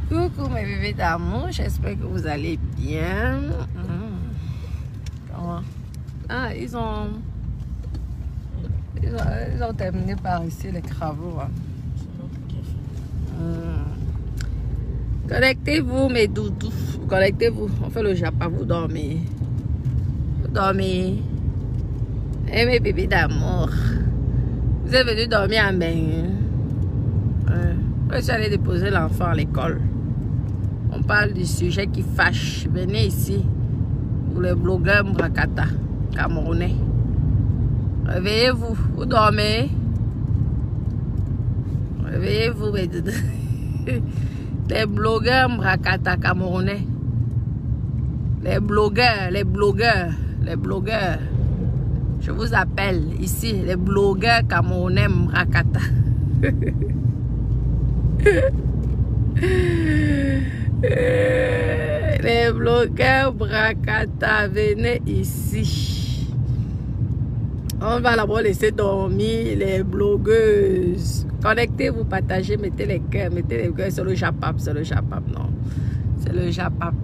Coucou mes bébés d'amour, j'espère que vous allez bien. Comment? Ah, ils ont terminé par ici les travaux. Hein. Connectez-vous mes doudous, connectez-vous. On fait le japa, vous dormez. Vous dormez. Et mes bébés d'amour. Vous êtes venus dormir en bain. Je suis allée déposer l'enfant à l'école. On parle du sujet qui fâche. Venez ici. Pour les blogueurs Mbrakata, camerounais. Réveillez-vous. Vous dormez. Réveillez-vous, mes doudous. Les blogueurs Mbrakata, camerounais. Les blogueurs. Je vous appelle ici, les blogueurs camerounais Mbrakata. Les blogueurs Mbrakata, venez ici. On va d'abord laisser dormir les blogueuses. Connectez-vous, partagez, mettez les cœurs, c'est le japap, non. C'est le japap.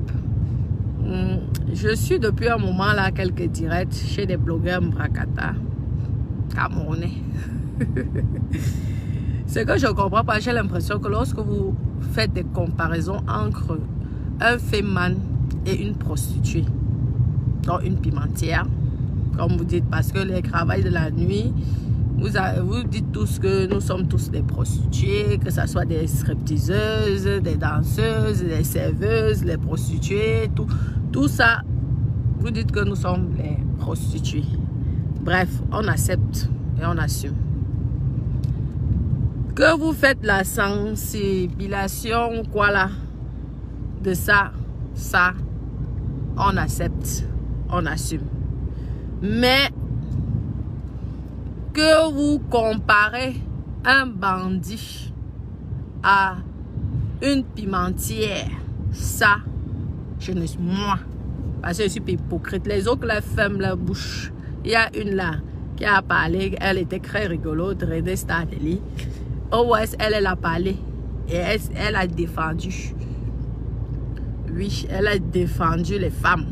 Je suis depuis un moment là, quelques directs chez des blogueurs Mbrakata, camerounais. Ce que je ne comprends pas, j'ai l'impression que lorsque vous faites des comparaisons entre un féman et une prostituée, donc une pimentière, comme vous dites, parce que les travails de la nuit, vous dites tous que nous sommes tous des prostituées, que ce soit des stripteaseuses, des danseuses, des serveuses, les prostituées, tout ça, vous dites que nous sommes les prostituées. Bref, on accepte et on assume. Que vous faites la sensibilisation, quoi là, de ça, on accepte, on assume. Mais que vous comparez un bandit à une pimentière, ça, je ne suis moi. Parce que je suis hypocrite. Les autres la ferment la bouche. Il y a une là qui a parlé, elle était très rigolote, René Stadeli. OS, elle a parlé et elle a défendu. Oui, elle a défendu les femmes.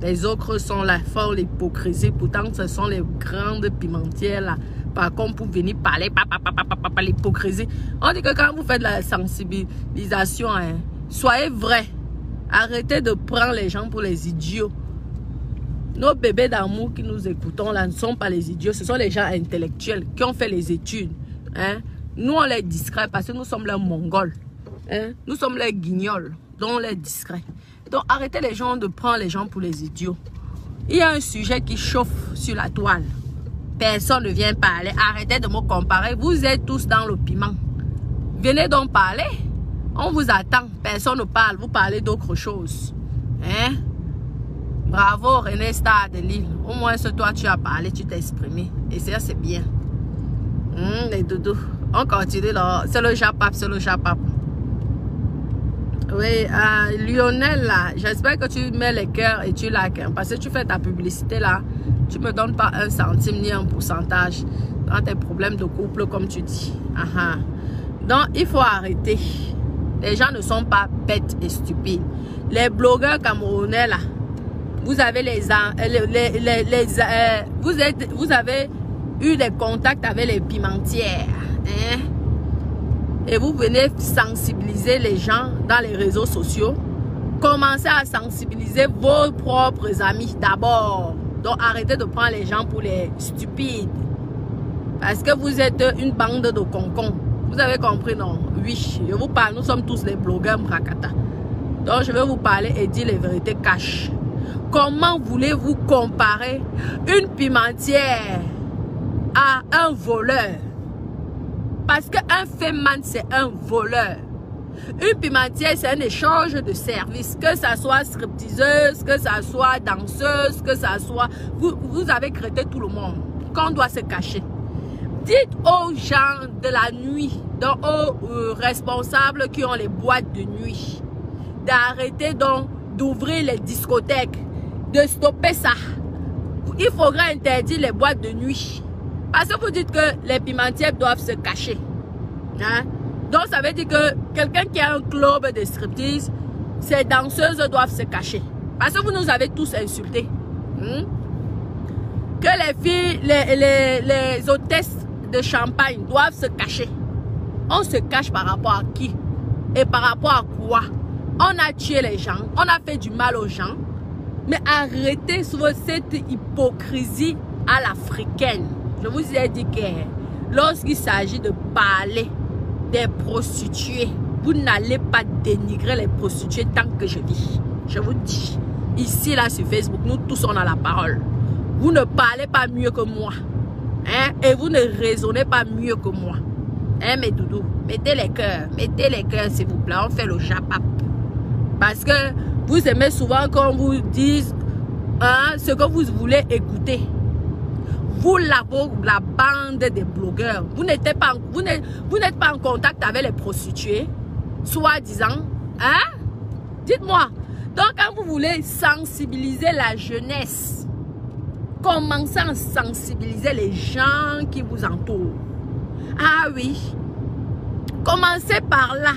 Les autres sont là, font l'hypocrisie. Pourtant, ce sont les grandes pimentières là. Par contre, pour venir parler, l'hypocrisie. On dit que quand vous faites la sensibilisation, hein, soyez vrai. Arrêtez de prendre les gens pour les idiots. Nos bébés d'amour qui nous écoutons là ne sont pas les idiots. Ce sont les gens intellectuels qui ont fait les études. Hein. Nous, on les discret parce que nous sommes les Mongols. Hein? Nous sommes les guignols, donc on les discret. Donc, arrêtez les gens de prendre les gens pour les idiots. Il y a un sujet qui chauffe sur la toile. Personne ne vient parler. Arrêtez de me comparer. Vous êtes tous dans le piment. Venez donc parler. On vous attend. Personne ne parle. Vous parlez d'autre chose. Hein? Bravo, René Star de Lille. Au moins, ce toi, tu as parlé, tu t'es exprimé. Et ça, c'est bien. Les doudous. On continue là. C'est le japap, c'est le japap. Oui, Lionel là, j'espère que tu mets les cœurs et tu likes. Hein, parce que tu fais ta publicité là. Tu me donnes pas 1 centime ni un pourcentage dans tes problèmes de couple comme tu dis. Donc, il faut arrêter. Les gens ne sont pas bêtes et stupides. Les blogueurs camerounais là, vous avez vous avez eu des contacts avec les pimentières. Hein? Et vous venez sensibiliser les gens dans les réseaux sociaux. Commencez à sensibiliser vos propres amis d'abord. Donc arrêtez de prendre les gens pour les stupides. Parce que vous êtes une bande de concons. Vous avez compris, non? Oui, je vous parle. Nous sommes tous les blogueurs Mbrakata. Donc je vais vous parler et dire les vérités cash. Comment voulez-vous comparer une pimentière à un voleur? Parce qu'un féman, c'est un voleur. Une pimentière, c'est un échange de services. Que ça soit stripteaseuse, que ça soit danseuse, que ça soit... Vous avez créé tout le monde. Qu'on doit se cacher. Dites aux gens de la nuit, aux responsables qui ont les boîtes de nuit, d'arrêter donc d'ouvrir les discothèques, de stopper ça. Il faudrait interdire les boîtes de nuit. Parce que vous dites que les pimentières doivent se cacher. Hein? Donc, ça veut dire que quelqu'un qui a un club de striptease, ces danseuses doivent se cacher. Parce que vous nous avez tous insultés. Que les filles, les hôtesses de champagne doivent se cacher. On se cache par rapport à qui? Et par rapport à quoi? On a tué les gens, on a fait du mal aux gens. Mais arrêtez sur cette hypocrisie à l'africaine. Je vous ai dit que lorsqu'il s'agit de parler des prostituées, vous n'allez pas dénigrer les prostituées tant que je vis. Je vous dis, ici là sur Facebook, nous tous on a la parole. Vous ne parlez pas mieux que moi. Hein? Et vous ne raisonnez pas mieux que moi. Hein, mes doudous, mettez les cœurs s'il vous plaît, on fait le japap. Parce que vous aimez souvent qu'on vous dise ce que vous voulez écouter. Vous, la bande des blogueurs, vous n'êtes pas en contact avec les prostituées, soi-disant. Hein? Dites-moi. Donc, quand vous voulez sensibiliser la jeunesse, commencez à sensibiliser les gens qui vous entourent. Ah oui. Commencez par là.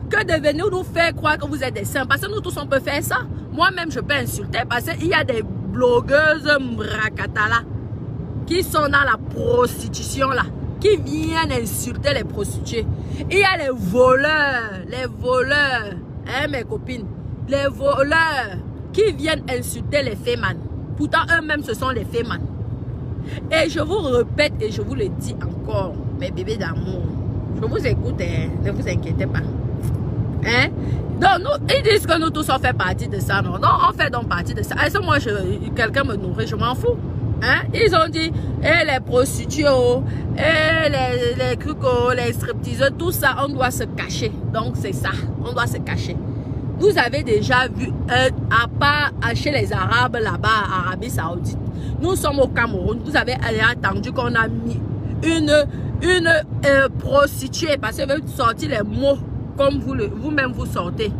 Que de venir nous faire croire que vous êtes des saints. Parce que nous tous, on peut faire ça. Moi-même, je peux insulter. Parce qu'il y a des blogueuses mrakatala qui sont dans la prostitution là. Qui viennent insulter les prostituées. Il y a les voleurs. Les voleurs. Hein, mes copines. Les voleurs qui viennent insulter les fémans. Pourtant, eux-mêmes, ce sont les fémans. Et je vous répète et je vous le dis encore, mes bébés d'amour. Je vous écoute, hein, ne vous inquiétez pas. Hein? Donc, ils disent que nous tous on fait partie de ça. Non, on fait donc partie de ça. Est-ce que moi, quelqu'un me nourrit, je m'en fous. Hein? Ils ont dit, les prostituées, les trucs, les stripteaseurs, tout ça, on doit se cacher. Donc, c'est ça, on doit se cacher. Vous avez déjà vu, à part chez les Arabes, là-bas, Arabie Saoudite, nous sommes au Cameroun, vous avez attendu qu'on a mis une prostituée, parce que vous sortez les mots comme vous-même vous sortez.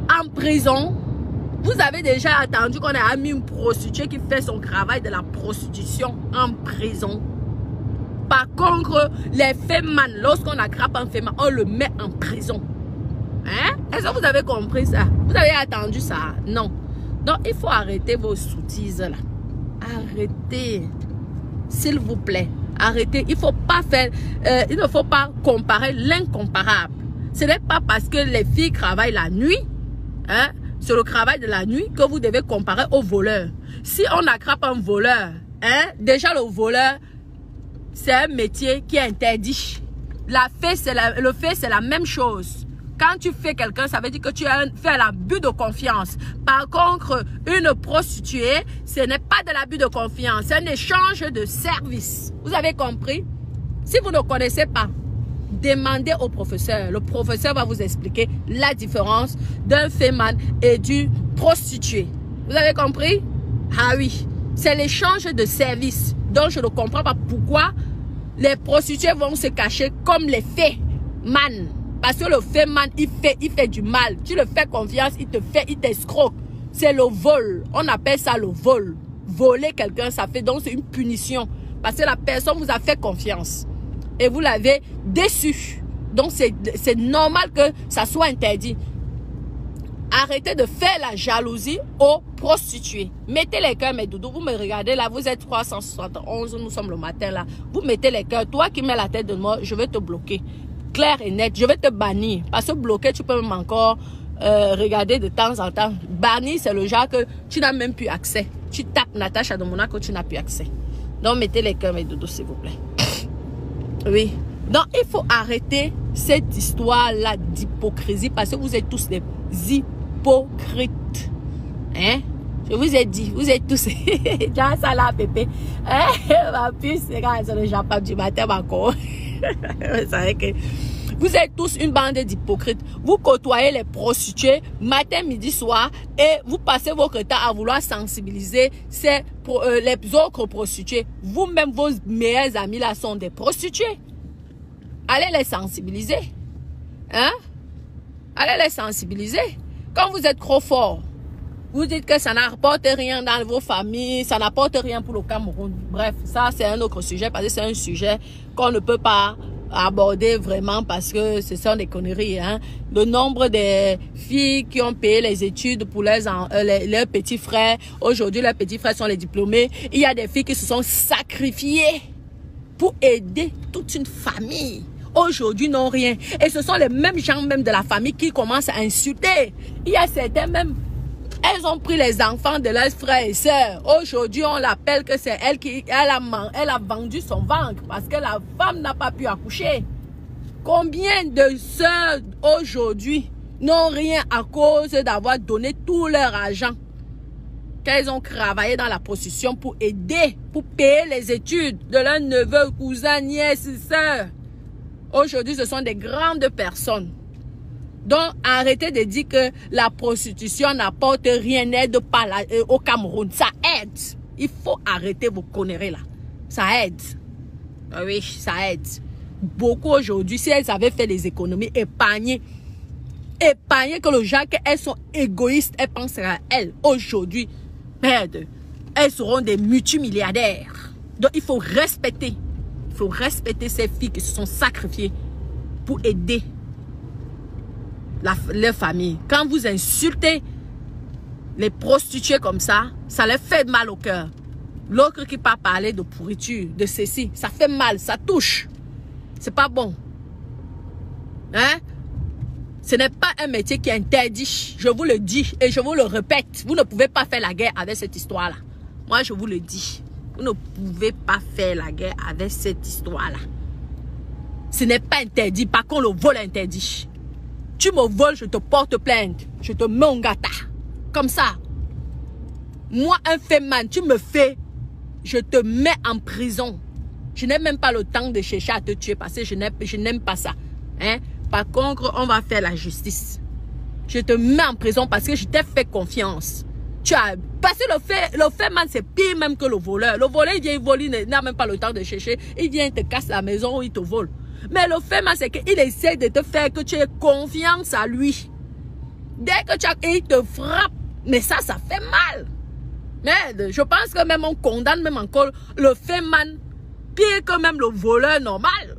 En prison, vous avez déjà attendu qu'on a mis une prostituée qui fait son travail de la prostitution en prison. Par contre, les fémans, lorsqu'on attrape un féman, on le met en prison. Hein? Est-ce que vous avez compris ça? Vous avez attendu ça? Non. Donc, il faut arrêter vos sottises là. Arrêtez. S'il vous plaît. Arrêtez. Il faut pas faire, il ne faut pas comparer l'incomparable. Ce n'est pas parce que les filles travaillent la nuit, hein, sur le travail de la nuit, que vous devez comparer aux voleurs. Si on attrape un voleur, hein, déjà le voleur, c'est un métier qui est interdit. Le fait, c'est la même chose. Quand tu fais quelqu'un, ça veut dire que tu as fait l'abus de confiance. Par contre, une prostituée, ce n'est pas de l'abus de confiance. C'est un échange de services. Vous avez compris? Si vous ne connaissez pas, demandez au professeur. Le professeur va vous expliquer la différence d'un féman et du prostitué. Vous avez compris? Ah oui, c'est l'échange de services. Donc, je ne comprends pas pourquoi les prostituées vont se cacher comme les fémans. Parce que le féman, il fait du mal. Tu le fais confiance, il t'escroque. C'est le vol. On appelle ça le vol. Voler quelqu'un, ça fait donc c'est une punition. Parce que la personne vous a fait confiance. Et vous l'avez déçu. Donc c'est normal que ça soit interdit. Arrêtez de faire la jalousie aux prostituées. Mettez les cœurs, mes doudous. Vous me regardez là, vous êtes 371, nous sommes le matin là. Vous mettez les cœurs. Toi qui mets la tête de moi, je vais te bloquer. Clair et net, je vais te bannir. Parce que bloquer, tu peux même encore regarder de temps en temps. Bannir, c'est le genre que tu n'as même plus accès. Tu tapes Natacha de Monaco, tu n'as plus accès. Donc, mettez les cœurs, mes doudous, s'il vous plaît. Oui. Donc, il faut arrêter cette histoire-là d'hypocrisie parce que vous êtes tous des hypocrites. Hein? Je vous ai dit, vous êtes tous... Déjà, ça là, pépé. Hein? Ma puce, c'est le Japon du matin, ma co. Vous savez que vous êtes tous une bande d'hypocrites. Vous côtoyez les prostituées matin, midi, soir et vous passez votre temps à vouloir sensibiliser les autres prostituées. Vous-même, vos meilleurs amis là sont des prostituées. Allez les sensibiliser. Hein? Allez les sensibiliser. Quand vous êtes trop fort, vous dites que ça n'apporte rien dans vos familles, ça n'apporte rien pour le Cameroun. Bref, ça c'est un autre sujet parce que c'est un sujet qu'on ne peut pas aborder vraiment parce que ce sont des conneries. Hein. Le nombre de filles qui ont payé les études pour leurs petits frères. Aujourd'hui, leurs petits frères sont les diplômés. Il y a des filles qui se sont sacrifiées pour aider toute une famille. Aujourd'hui, non rien. Et ce sont les mêmes gens même de la famille qui commencent à insulter. Il y a certains même, elles ont pris les enfants de leurs frères et sœurs. Aujourd'hui, on l'appelle que c'est elle qui elle a vendu son ventre parce que la femme n'a pas pu accoucher. Combien de sœurs aujourd'hui n'ont rien à cause d'avoir donné tout leur argent qu'elles ont travaillé dans la prostitution pour aider, pour payer les études de leurs neveux, cousins, nièces, sœurs. Aujourd'hui, ce sont des grandes personnes. Donc, arrêtez de dire que la prostitution n'apporte rien, n'aide pas au Cameroun. Ça aide. Il faut arrêter vos conneries là. Ça aide. Oui, ça aide. Beaucoup aujourd'hui, si elles avaient fait des économies, épargner que le gens, qu'elles sont égoïstes, elles pensent à elles. Aujourd'hui, merde, elles seront des multimilliardaires. Donc, il faut respecter. Il faut respecter ces filles qui se sont sacrifiées pour aider leur famille. Quand vous insultez les prostituées comme ça leur fait mal au cœur. L'autre qui part parler de pourriture, de ceci, ça fait mal, ça touche. C'est pas bon. Hein? Ce n'est pas un métier qui est interdit. Je vous le dis et je vous le répète. Vous ne pouvez pas faire la guerre avec cette histoire-là. Moi, je vous le dis. Vous ne pouvez pas faire la guerre avec cette histoire-là. Ce n'est pas interdit. Par contre, le vol est interdit. Tu me voles, je te porte plainte. Je te mets en gata. Comme ça. Moi, un féman, tu me fais, je te mets en prison. Je n'ai même pas le temps de chercher à te tuer parce que je n'aime pas ça. Hein? Par contre, on va faire la justice. Je te mets en prison parce que je t'ai fait confiance. Parce que le fait man, c'est pire même que le voleur. Le voleur, il vient voler, il n'a même pas le temps de chercher. Il vient, il te casse la maison ou il te vole. Mais le fait man, c'est qu'il essaie de te faire que tu aies confiance à lui. Dès que il te frappe, mais ça fait mal. Merde, je pense que même on condamne même encore le fait man pire que même le voleur normal.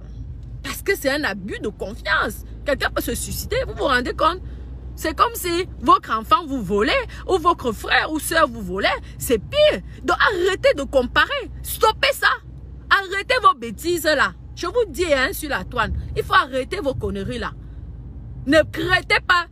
Parce que c'est un abus de confiance. Quelqu'un peut se suicider, vous vous rendez compte? C'est comme si votre enfant vous volait ou votre frère ou soeur vous volait. C'est pire. Donc arrêtez de comparer. Stoppez ça. Arrêtez vos bêtises là. Je vous dis hein, sur la toile. Il faut arrêter vos conneries là. Ne créez pas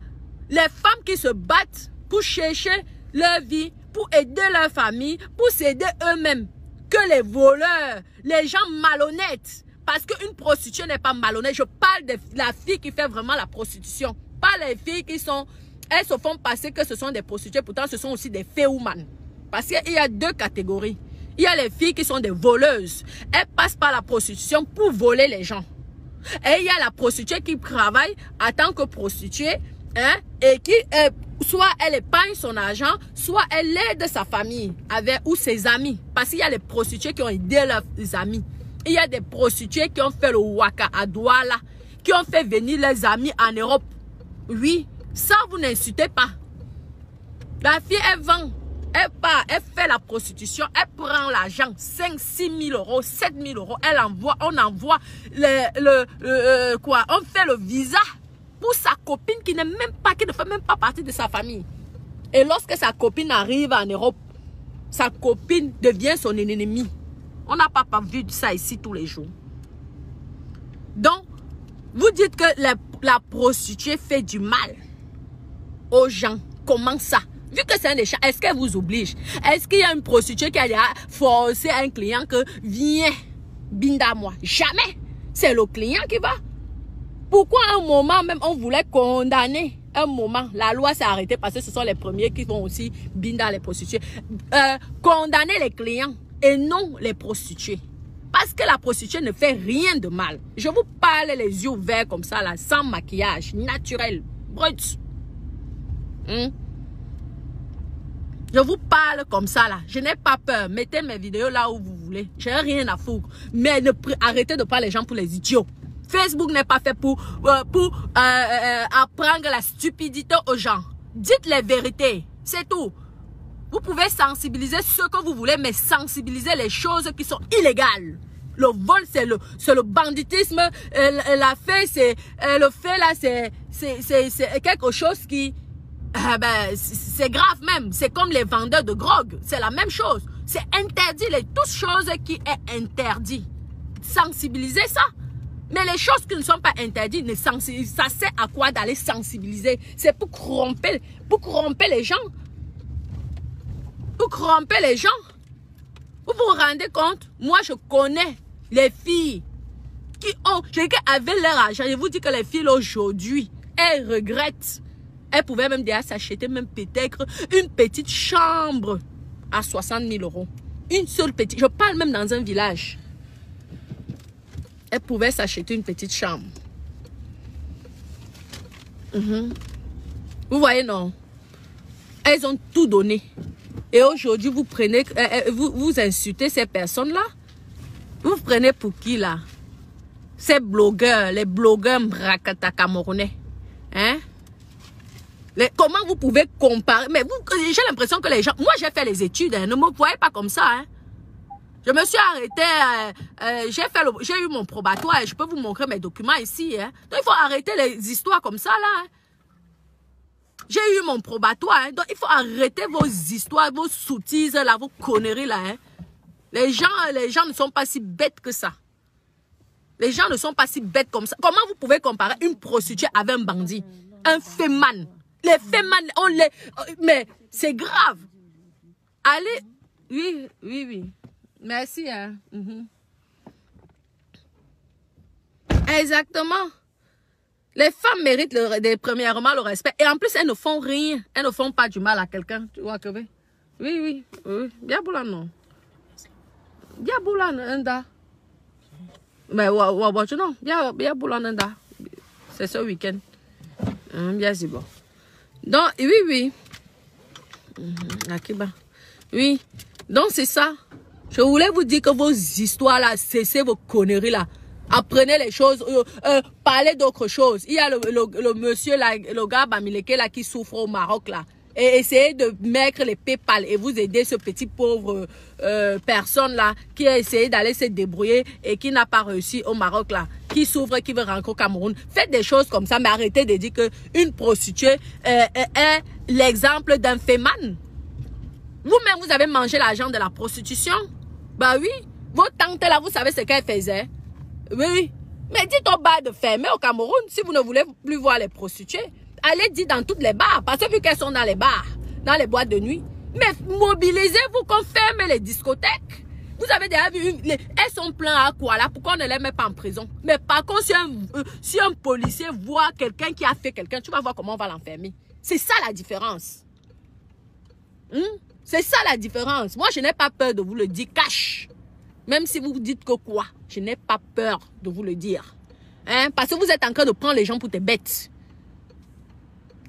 les femmes qui se battent pour chercher leur vie, pour aider leur famille, pour s'aider eux-mêmes. Que les voleurs, les gens malhonnêtes. Parce qu'une prostituée n'est pas malhonnête. Je parle de la fille qui fait vraiment la prostitution. Pas les filles qui sont... Elles se font passer que ce sont des prostituées. Pourtant, ce sont aussi des féoumans. Parce qu'il y a deux catégories. Il y a les filles qui sont des voleuses. Elles passent par la prostitution pour voler les gens. Et il y a la prostituée qui travaille en tant que prostituée. Hein, et qui... soit elle épargne son argent, soit elle aide sa famille avec, ou ses amis. Parce qu'il y a les prostituées qui ont aidé leurs amis. Il y a des prostituées qui ont fait le waka à Douala, qui ont fait venir leurs amis en Europe. Oui, ça vous n'insultez pas. La fille, elle vend, elle part, elle fait la prostitution, elle prend l'argent, 5, 6 000 euros, 7 000 euros, elle envoie, on envoie on fait le visa pour sa copine qui n'est même pas, qui ne fait même pas partie de sa famille. Et lorsque sa copine arrive en Europe, sa copine devient son ennemi. On n'a pas vu ça ici tous les jours. Donc, vous dites que la prostituée fait du mal aux gens. Comment ça? Vu que c'est un échange, est-ce qu'elle vous oblige? Est-ce qu'il y a une prostituée qui a forcé un client que viens, binda moi? Jamais. C'est le client qui va. Pourquoi à un moment même on voulait condamner? Un moment, la loi s'est arrêtée parce que ce sont les premiers qui vont aussi binda les prostituées. Condamner les clients et non les prostituées. Parce que la prostituée ne fait rien de mal. Je vous parle les yeux ouverts comme ça, là, sans maquillage, naturel, brut. Je vous parle comme ça, là. Je n'ai pas peur. Mettez mes vidéos là où vous voulez. Je n'ai rien à foutre. Mais arrêtez de prendre les gens pour les idiots. Facebook n'est pas fait pour apprendre la stupidité aux gens. Dites les vérités. C'est tout. Vous pouvez sensibiliser ce que vous voulez, mais sensibiliser les choses qui sont illégales. Le vol, c'est le banditisme. La fait, c'est le fait là, c'est quelque chose qui, c'est grave même. C'est comme les vendeurs de drogue. C'est la même chose. C'est interdit. Toutes choses qui est interdit. Sensibiliser ça. Mais les choses qui ne sont pas interdites, ça sert à quoi d'aller sensibiliser? C'est pour corromper les gens. Pour corromper les gens. Vous vous rendez compte? Moi, je connais les filles qui avaient leur argent. Je vous dis que les filles aujourd'hui, elles regrettent. Elles pouvaient même déjà s'acheter même peut-être une petite chambre à 60 000 €. Une seule petite. Je parle même dans un village. Elles pouvaient s'acheter une petite chambre. Vous voyez, non? Elles ont tout donné. Et aujourd'hui, vous prenez, vous insultez ces personnes-là. Vous prenez pour qui, là? Ces blogueurs, les blogueurs Mbrakata camerounais. Hein? Comment vous pouvez comparer? Mais j'ai l'impression que les gens... Moi, j'ai fait les études. Hein, ne me voyez pas comme ça. Hein? Je me suis arrêtée. J'ai eu mon probatoire. Et je peux vous montrer mes documents ici. Hein? Donc, il faut arrêter les histoires comme ça, là. Hein? J'ai eu mon probatoire. Hein? Donc, il faut arrêter vos histoires, vos sottises, là, vos conneries, là. Hein? Les gens ne sont pas si bêtes que ça. Les gens ne sont pas si bêtes comme ça. Comment vous pouvez comparer une prostituée avec un bandit? Un féman. Les féman, mais c'est grave. Allez. Oui. Merci. Hein. Exactement. Les femmes méritent premièrement le respect. Et en plus, elles ne font rien. Elles ne font pas du mal à quelqu'un. Tu vois que oui. Oui. Bien boula non. Bien boula nanda. Mais non. Bien boula nanda. C'est ce week-end. Bien c'est bon. Donc, oui. Oui. Donc, c'est ça. Je voulais vous dire que vos histoires là, cessez vos conneries là. Apprenez les choses, parlez d'autres choses. Il y a le monsieur là, le gars Bamileke là qui souffre au Maroc là. Et essayez de mettre les PayPal et vous aider ce petit pauvre personne là qui a essayé d'aller se débrouiller et qui n'a pas réussi au Maroc là, qui souffre, qui veut rentrer au Cameroun. Faites des choses comme ça, mais arrêtez de dire que une prostituée est l'exemple d'un féman. Vous-même, vous avez mangé l'argent de la prostitution. Bah oui, vos tantes là, vous savez ce qu'elles faisaient. Oui, mais dites au bar de fermer au Cameroun si vous ne voulez plus voir les prostituées. Allez dire dans toutes les bars, parce que vu qu'elles sont dans les bars, dans les boîtes de nuit. Mais mobilisez-vous qu'on ferme les discothèques. Vous avez déjà vu, elles sont pleines à quoi là, pourquoi on ne les met pas en prison? Mais par contre, si un policier voit quelqu'un qui a fait quelqu'un, tu vas voir comment on va l'enfermer. C'est ça la différence. C'est ça la différence. Moi, je n'ai pas peur de vous le dire cash. Même si vous dites que quoi, je n'ai pas peur de vous le dire. Hein? Parce que vous êtes en train de prendre les gens pour des bêtes.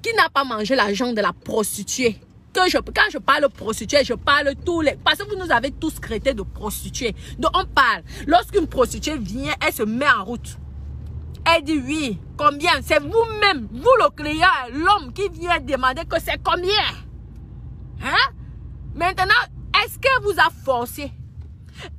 Qui n'a pas mangé l'argent de la prostituée? Quand je parle de prostituée, je parle tous les... Parce que vous nous avez tous traités de prostituées. Donc on parle. Lorsqu'une prostituée vient, elle se met en route. Elle dit oui, combien? C'est vous-même, vous le client, l'homme qui vient demander que c'est combien? Hein? Maintenant, est-ce qu'elle vous a forcé?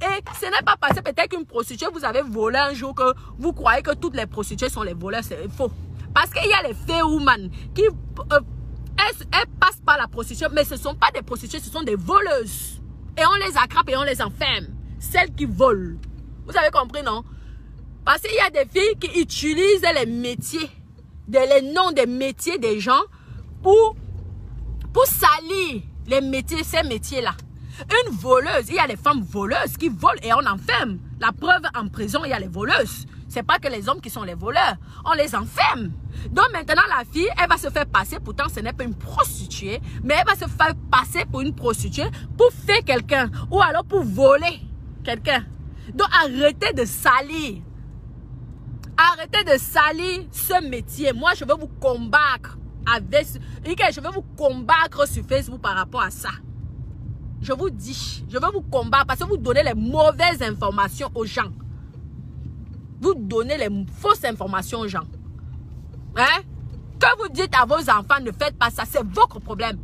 Et ce n'est pas passé peut-être qu'une prostituée, vous avez volé un jour que vous croyez que toutes les prostituées sont les voleurs, c'est faux. Parce qu'il y a les fair women qui elles passent par la prostitution, mais ce ne sont pas des prostituées, ce sont des voleuses. Et on les attrape et on les enferme. Celles qui volent. Vous avez compris, non? Parce qu'il y a des filles qui utilisent les métiers, les noms des métiers des gens pour salir les métiers, ces métiers-là. Une voleuse, il y a les femmes voleuses qui volent et on enferme. La preuve, en prison, il y a les voleuses. C'est pas que les hommes qui sont les voleurs. On les enferme. Donc maintenant, la fille, elle va se faire passer. Pourtant, ce n'est pas une prostituée. Mais elle va se faire passer pour une prostituée pour faire quelqu'un. Ou alors pour voler quelqu'un. Donc arrêtez de salir. Arrêtez de salir ce métier. Moi, je veux vous combattre. Je veux vous combattre sur Facebook par rapport à ça. Je vous dis, je veux vous combattre parce que vous donnez les mauvaises informations aux gens. Vous donnez les fausses informations aux gens. Hein? Que vous dites à vos enfants, ne faites pas ça, c'est votre problème.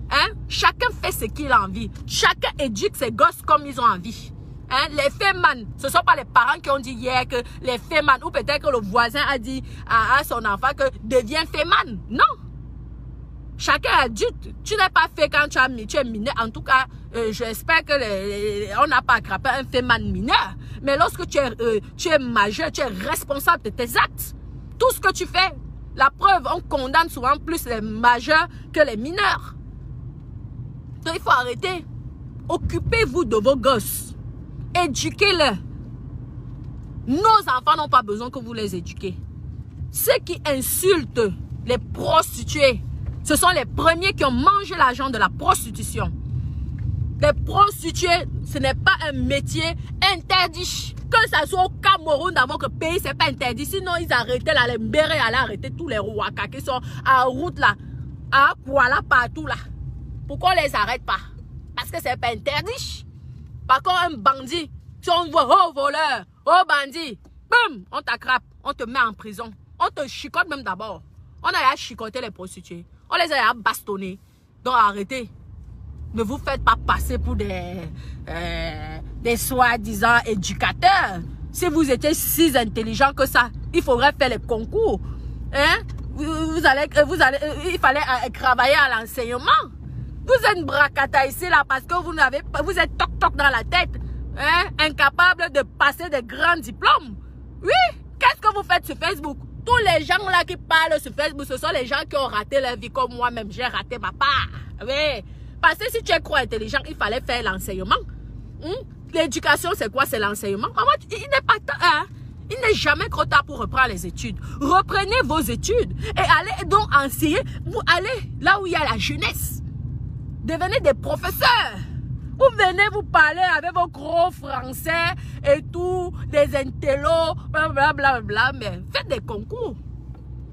Hein? Chacun fait ce qu'il a envie. Chacun éduque ses gosses comme ils ont envie. Hein, les fémans, ce ne sont pas les parents qui ont dit hier que les fémans, ou peut-être que le voisin a dit à son enfant que deviens féman. Non. Chacun est adulte. Tu n'es pas fait quand tu es mineur. En tout cas, j'espère que on n'a pas attrapé un féman mineur. Mais lorsque tu es majeur, tu es responsable de tes actes. Tout ce que tu fais, la preuve, on condamne souvent plus les majeurs que les mineurs. Donc il faut arrêter. Occupez-vous de vos gosses. Éduquez-les. Nos enfants n'ont pas besoin que vous les éduquez. Ceux qui insultent les prostituées, ce sont les premiers qui ont mangé l'argent de la prostitution. Les prostituées, ce n'est pas un métier interdit. Que ça soit au Cameroun, dans votre pays, ce n'est pas interdit. Sinon, ils arrêtaient là, les mbérés allaient arrêter tous les rouakas qui sont en route là, à Kuala, partout là. Pourquoi on ne les arrête pas? Parce que ce n'est pas interdit. Par contre, un bandit, si on voit, oh voleur, oh bandit, boum, on t'attrape, on te met en prison. On te chicote même d'abord. On a chicoté les prostituées. On les a bastonnés. Donc arrêtez. Ne vous faites pas passer pour des soi-disant éducateurs. Si vous étiez si intelligent que ça, il faudrait faire les concours. Hein? Il fallait travailler à l'enseignement. Vous êtes bracata ici là parce que vous êtes toc-toc dans la tête. Hein? Incapable de passer des grands diplômes. Oui, qu'est-ce que vous faites sur Facebook? Tous les gens là qui parlent sur Facebook, ce sont les gens qui ont raté leur vie comme moi-même. J'ai raté ma part. Oui. Parce que si tu es trop intelligent, il fallait faire l'enseignement. L'éducation, c'est quoi? C'est l'enseignement. Il n'est pas tard. Hein? Il n'est jamais trop tard pour reprendre les études. Reprenez vos études et allez donc enseigner. Vous allez là où il y a la jeunesse. Devenez des professeurs. Vous venez vous parler avec vos gros français et tout, des intellos, blablabla, mais faites des concours.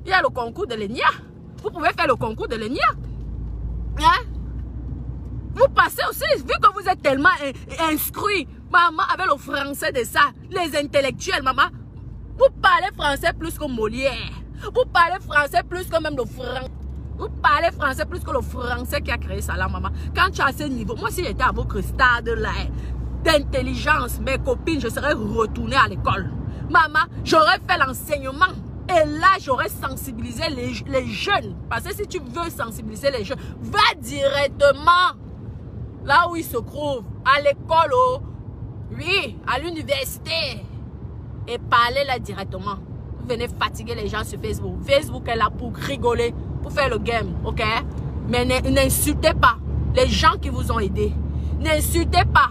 Il y a le concours de l'ENIA. Vous pouvez faire le concours de l'ENIA. Hein? Vous passez aussi, vu que vous êtes tellement instruits, maman, avec le français de ça, les intellectuels, maman, vous parlez français plus que Molière. Vous parlez français plus que même le français. Vous parlez français plus que le français qui a créé ça là, maman. Quand tu as ce niveau, moi si j'étais à votre stade là, d'intelligence, mes copines, je serais retournée à l'école. Maman, j'aurais fait l'enseignement. Et là, j'aurais sensibilisé les jeunes. Parce que si tu veux sensibiliser les jeunes, va directement là où ils se trouvent, à l'école, oui, à l'université. Et parlez là directement. Vous venez fatiguer les gens sur Facebook. Facebook est là pour rigoler, pour faire le game, ok? Mais n'insultez pas les gens qui vous ont aidé. N'insultez pas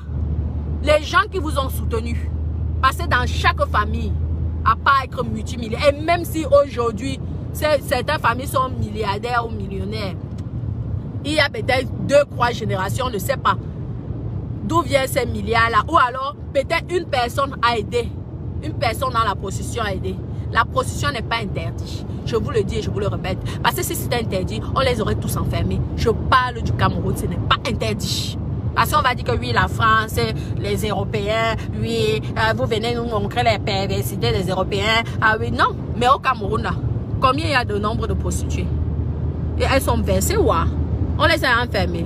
les gens qui vous ont soutenu. Parce que dans chaque famille, à part être multimilliardaire, et même si aujourd'hui, certaines familles sont milliardaires ou millionnaires, il y a peut-être 2-3 générations, on ne sait pas d'où viennent ces milliards-là. Ou alors, peut-être une personne a aidé. Une personne dans la prostitution a aidé. La prostitution n'est pas interdite. Je vous le dis et je vous le répète. Parce que si c'était interdit, on les aurait tous enfermés. Je parle du Cameroun, ce n'est pas interdit. Parce qu'on va dire que oui, la France, les Européens, oui, vous venez nous montrer les perversités des Européens. Ah oui, non. Mais au Cameroun, là, combien il y a de nombre de prostituées? Et elles sont versées, ouais. On les a enfermées.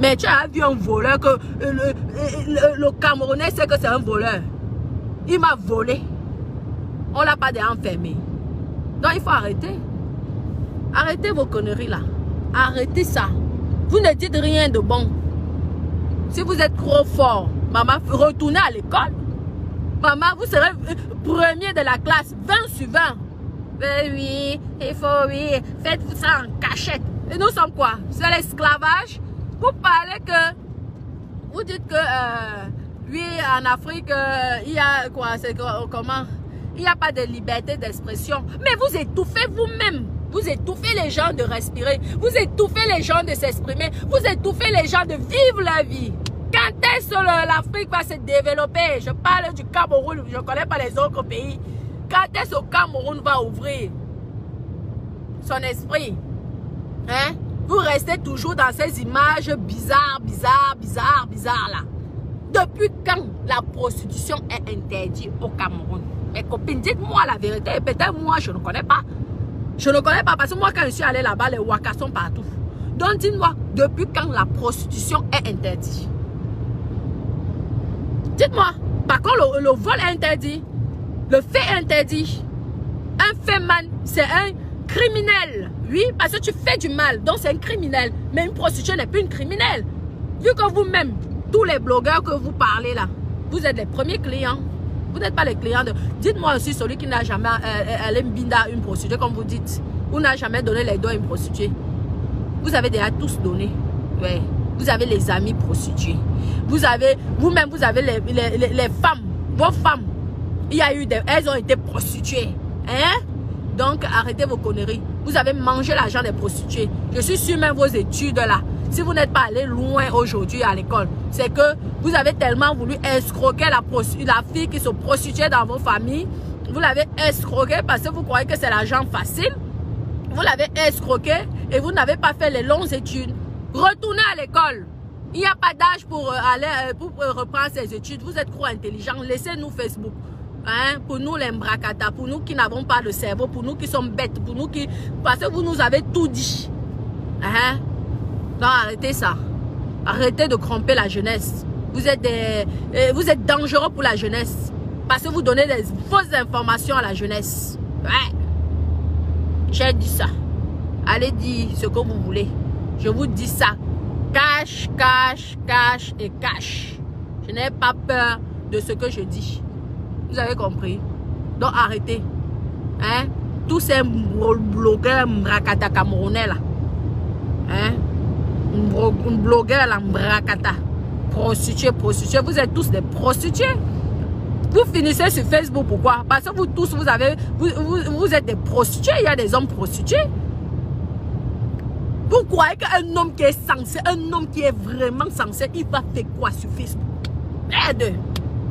Mais tu as vu un voleur que le Camerounais sait que c'est un voleur. Il m'a volé. On ne l'a pas enfermé. Donc il faut arrêter. Arrêtez vos conneries là. Arrêtez ça. Vous ne dites rien de bon. Si vous êtes trop fort, maman, retournez à l'école. Maman, vous serez premier de la classe, 20 sur 20. Mais oui, il faut, oui, faites-vous ça en cachette. Et nous sommes quoi? C'est l'esclavage. Vous parlez que, vous dites que, oui, en Afrique, il y a quoi? C'est comment? Il n'y a pas de liberté d'expression. Mais vous étouffez vous-même. Vous étouffez les gens de respirer. Vous étouffez les gens de s'exprimer. Vous étouffez les gens de vivre la vie. Quand est-ce que l'Afrique va se développer? Je parle du Cameroun. Je ne connais pas les autres pays. Quand est-ce que le Cameroun va ouvrir son esprit? Hein? Vous restez toujours dans ces images bizarres là. Depuis quand la prostitution est interdite au Cameroun? Mes copines, dites-moi la vérité. Peut-être moi, je ne connais pas. Je ne connais pas parce que moi, quand je suis allée là-bas, les wakas sont partout. Donc, dites-moi, depuis quand la prostitution est interdite? Dites-moi, par contre, le vol est interdit. Le fait est interdit. Un fait man, c'est un criminel. Oui, parce que tu fais du mal, donc c'est un criminel. Mais une prostituée n'est plus une criminelle. Vu que vous-même, tous les blogueurs que vous parlez là, vous êtes les premiers clients. Vous n'êtes pas les clients de... Dites-moi aussi celui qui n'a jamais allé mbinda à une prostituée, comme vous dites. Ou n'a jamais donné les doigts à une prostituée. Vous avez déjà tous donné. Ouais. Vous avez les amis prostituées. Vous avez... Vous-même, vous avez les femmes. Vos femmes. Il y a eu des... Elles ont été prostituées. Hein? Donc, arrêtez vos conneries. Vous avez mangé l'argent des prostituées. Je suis sûr même vos études là. Si vous n'êtes pas allé loin aujourd'hui à l'école, c'est que vous avez tellement voulu escroquer la fille qui se prostituait dans vos familles. Vous l'avez escroqué parce que vous croyez que c'est l'argent facile. Vous l'avez escroqué et vous n'avez pas fait les longues études. Retournez à l'école. Il n'y a pas d'âge pour reprendre ses études. Vous êtes trop intelligent. Laissez-nous Facebook. Hein? Pour nous les mbrakata, pour nous qui n'avons pas de cerveau, pour nous qui sommes bêtes, pour nous qui... Parce que vous nous avez tout dit. Hein? Non, arrêtez ça. Arrêtez de tromper la jeunesse. Vous êtes dangereux pour la jeunesse. Parce que vous donnez des fausses informations à la jeunesse. Ouais. J'ai dit ça. Allez dire ce que vous voulez. Je vous dis ça. Cache, cache, cache et cache. Je n'ai pas peur de ce que je dis. Vous avez compris? Donc arrêtez. Hein? Tous ces blogueurs mbrakata camerounais là. Hein? Blogueur la mbrakata. Prostituées, prostituées. Vous êtes tous des prostituées. Vous finissez sur Facebook, pourquoi? Parce que vous tous, vous êtes des prostituées. Il y a des hommes prostitués. Vous croyez qu'un homme qui est censé, un homme qui est vraiment censé, il va faire quoi sur Facebook? Merde!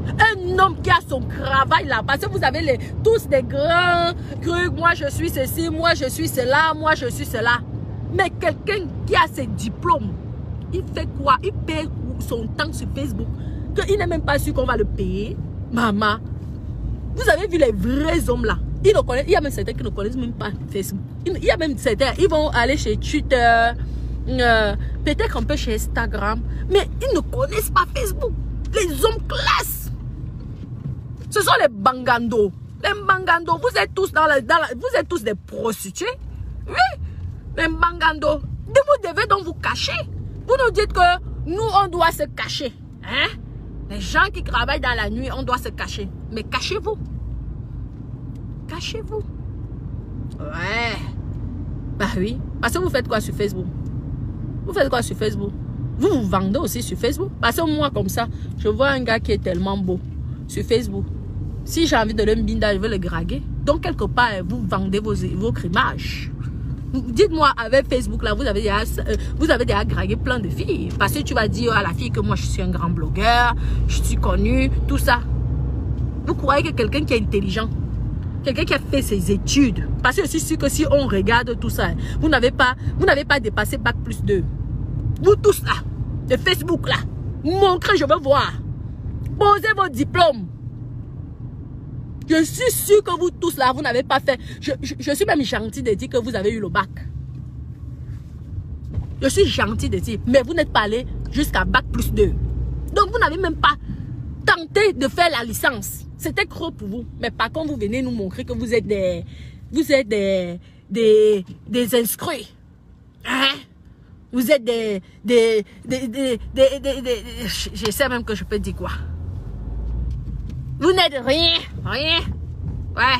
Un homme qui a son travail là, parce que vous avez tous des grands trucs, moi je suis ceci, moi je suis cela, moi je suis cela. Mais quelqu'un qui a ses diplômes, il fait quoi? Il paye son temps sur Facebook, qu'il n'est même pas sûr qu'on va le payer. Maman, vous avez vu les vrais hommes là? Ils ne connaissent, il y a même certains qui ne connaissent même pas Facebook. Il y a même certains, ils vont aller chez Twitter, peut-être un peu chez Instagram, mais ils ne connaissent pas Facebook. Les hommes classe. Ce sont les bangandos. Les bangandos, vous êtes tous vous êtes tous des prostituées. Oui, les bangandos. Vous devez donc vous cacher. Vous nous dites que nous, on doit se cacher. Hein? Les gens qui travaillent dans la nuit, on doit se cacher. Mais cachez-vous. Cachez-vous. Ouais. Bah oui. Parce que vous faites quoi sur Facebook? Vous faites quoi sur Facebook? Vous vous vendez aussi sur Facebook? Parce que moi, comme ça, je vois un gars qui est tellement beau sur Facebook. Si j'ai envie de le mbinda, je veux le graguer. Donc, quelque part, vous vendez vos images. Dites-moi, avec Facebook, là, vous avez déjà gragué plein de filles. Parce que tu vas dire à la fille que moi, je suis un grand blogueur, je suis connu, tout ça. Vous croyez que quelqu'un qui est intelligent, quelqu'un qui a fait ses études, parce que je suis sûr que si on regarde tout ça, vous n'avez pas dépassé Bac+2. Vous tous là, de Facebook là, montrez, je veux voir. Posez vos diplômes. Je suis sûr que vous tous là, vous n'avez pas fait. Je suis même gentil de dire que vous avez eu le bac. Je suis gentil de dire, mais vous n'êtes pas allé jusqu'à Bac+2. Donc vous n'avez même pas tenté de faire la licence. C'était trop pour vous. Mais par contre, vous venez nous montrer que vous êtes des instruits. Hein? Vous êtes je sais même que je peux dire quoi. Vous n'êtes rien. Rien. Ouais.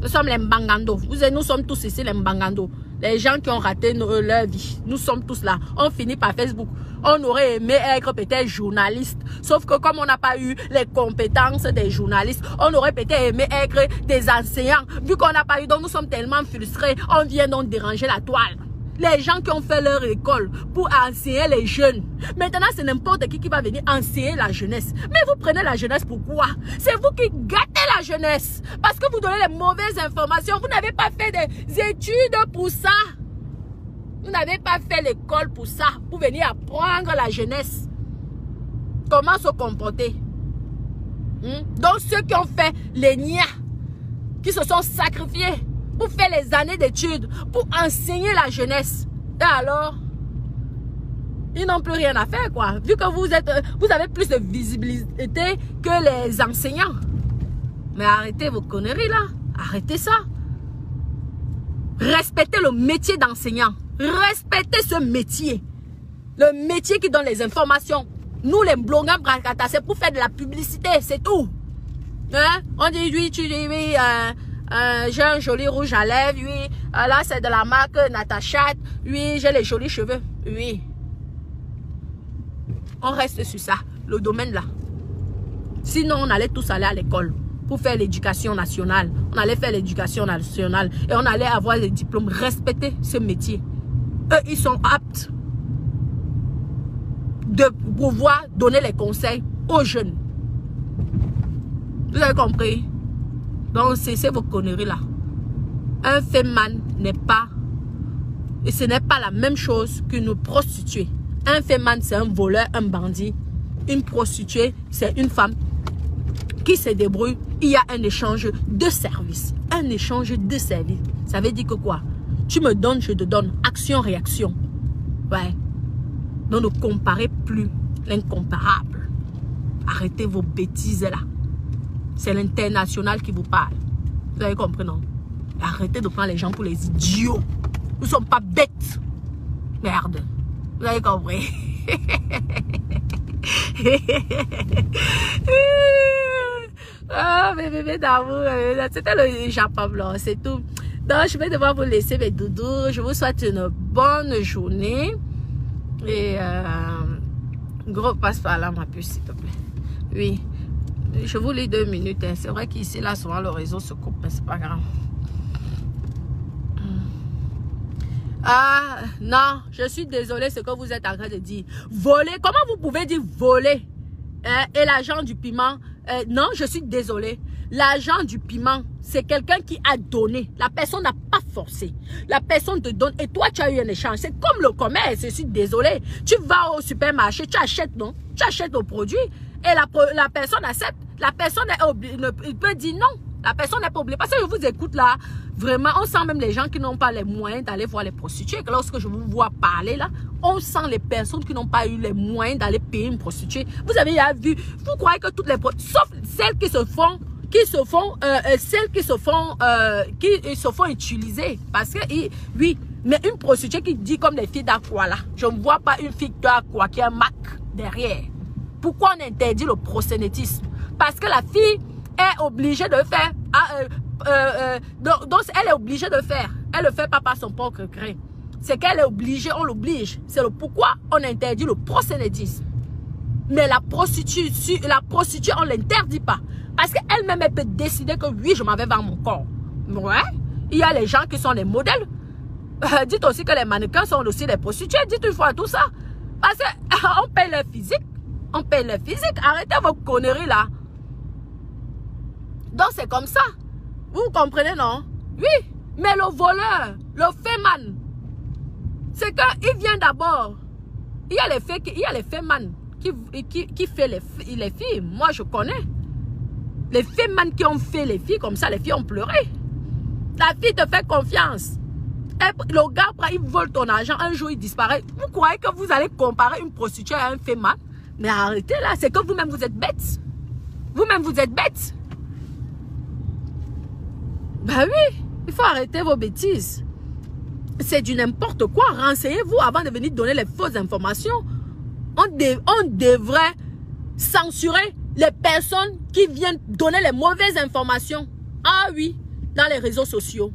Nous sommes les mbangandos. Nous sommes tous ici les mbangandos. Les gens qui ont raté leur vie. Nous sommes tous là. On finit par Facebook. On aurait aimé être peut-être journaliste. Sauf que comme on n'a pas eu les compétences des journalistes, on aurait peut-être aimé être des enseignants. Vu qu'on n'a pas eu, donc nous sommes tellement frustrés. On vient donc déranger la toile. Les gens qui ont fait leur école pour enseigner les jeunes. Maintenant, c'est n'importe qui va venir enseigner la jeunesse. Mais vous prenez la jeunesse pour quoi? C'est vous qui gâtez la jeunesse. Parce que vous donnez les mauvaises informations. Vous n'avez pas fait des études pour ça. Vous n'avez pas fait l'école pour ça. Pour venir apprendre la jeunesse. Comment se comporter. Donc, ceux qui ont fait les niais, qui se sont sacrifiés pour faire les années d'études, pour enseigner la jeunesse. Et alors, Ils n'ont plus rien à faire, quoi. Vu que vous avez plus de visibilité que les enseignants. Mais arrêtez vos conneries, là. Arrêtez ça. Respectez le métier d'enseignant. Respectez ce métier. Le métier qui donne les informations. Nous, les blogueurs, c'est pour faire de la publicité, c'est tout. Hein? On dit, oui, tu dis, oui, j'ai un joli rouge à lèvres, oui. Là, c'est de la marque Natacha. Oui, j'ai les jolis cheveux. Oui. On reste sur ça, le domaine là. Sinon, on allait tous aller à l'école pour faire l'éducation nationale. On allait faire l'éducation nationale et on allait avoir les diplômes. Respecter ce métier. Eux, ils sont aptes de pouvoir donner les conseils aux jeunes. Vous avez compris? Donc, cessez vos conneries là. Un féman n'est pas, et ce n'est pas la même chose qu'une prostituée. Un féman, c'est un voleur, un bandit. Une prostituée, c'est une femme qui se débrouille. Il y a un échange de services. Un échange de services. Ça veut dire que quoi? Tu me donnes, je te donne. Action-réaction. Ouais. Donc, ne comparez plus l'incomparable. Arrêtez vos bêtises là. C'est l'international qui vous parle. Vous avez compris, non? Arrêtez de prendre les gens pour les idiots. Nous ne sommes pas bêtes. Merde. Vous avez compris? Oh, mes bébés d'amour. C'était le Japon blanc, c'est tout. Donc, je vais devoir vous laisser, mes doudous. Je vous souhaite une bonne journée. Et, gros, passe par là, ma puce, s'il te plaît. Oui. Je vous lis 2 minutes. Hein. C'est vrai qu'ici, là, souvent, le réseau se coupe, mais c'est pas grave. Ah, non, je suis désolée ce que vous êtes en train de dire. Voler, comment vous pouvez dire voler? Et l'agent du piment, non, je suis désolée. L'agent du piment, c'est quelqu'un qui a donné. La personne n'a pas forcé. La personne te donne et toi, tu as eu un échange. C'est comme le commerce, je suis désolée. Tu vas au supermarché, tu achètes, non? Tu achètes le produit et la personne accepte. La personne il peut dire non. La personne n'est pas obligée. Parce que je vous écoute là, vraiment, on sent même les gens qui n'ont pas les moyens d'aller voir les prostituées. Que lorsque je vous vois parler là, on sent les personnes qui n'ont pas eu les moyens d'aller payer une prostituée. Vous avez déjà vu, vous croyez que toutes les prostituées, sauf celles qui se font utiliser. Parce que, oui, mais une prostituée qui dit comme les filles d'Aqua là, je ne vois pas une fille d'Aqua qui a un Mac derrière. Pourquoi on interdit le proxénétisme? Parce que la fille est obligée de faire, donc elle est obligée de faire, elle ne le fait pas par son propre gré. C'est qu'elle est obligée, on l'oblige. C'est le pourquoi on interdit le proxénétisme. Mais la prostituée, on ne l'interdit pas. Parce qu'elle-même, elle peut décider que oui, je m'en vais vers mon corps. Ouais. Il y a les gens qui sont les modèles. Dites aussi que les mannequins sont aussi des prostituées. Dites une fois tout ça. Parce qu'on paye leur physique. On paye leur physique. Arrêtez vos conneries là. Donc c'est comme ça. Vous comprenez, non? Oui. Mais le voleur, le féman, c'est qu'il vient d'abord. Il y a les féman qui fait les filles. Moi, je connais. Les féman qui ont fait les filles comme ça, les filles ont pleuré. La fille te fait confiance. Et le gars, il vole ton argent. Un jour, il disparaît. Vous croyez que vous allez comparer une prostituée à un féman? Mais arrêtez là. C'est que vous-même, vous êtes bêtes. Vous-même, vous êtes bêtes. Ben oui, il faut arrêter vos bêtises. C'est du n'importe quoi. Renseignez-vous avant de venir donner les fausses informations. On devrait censurer les personnes qui viennent donner les mauvaises informations. Ah oui, dans les réseaux sociaux.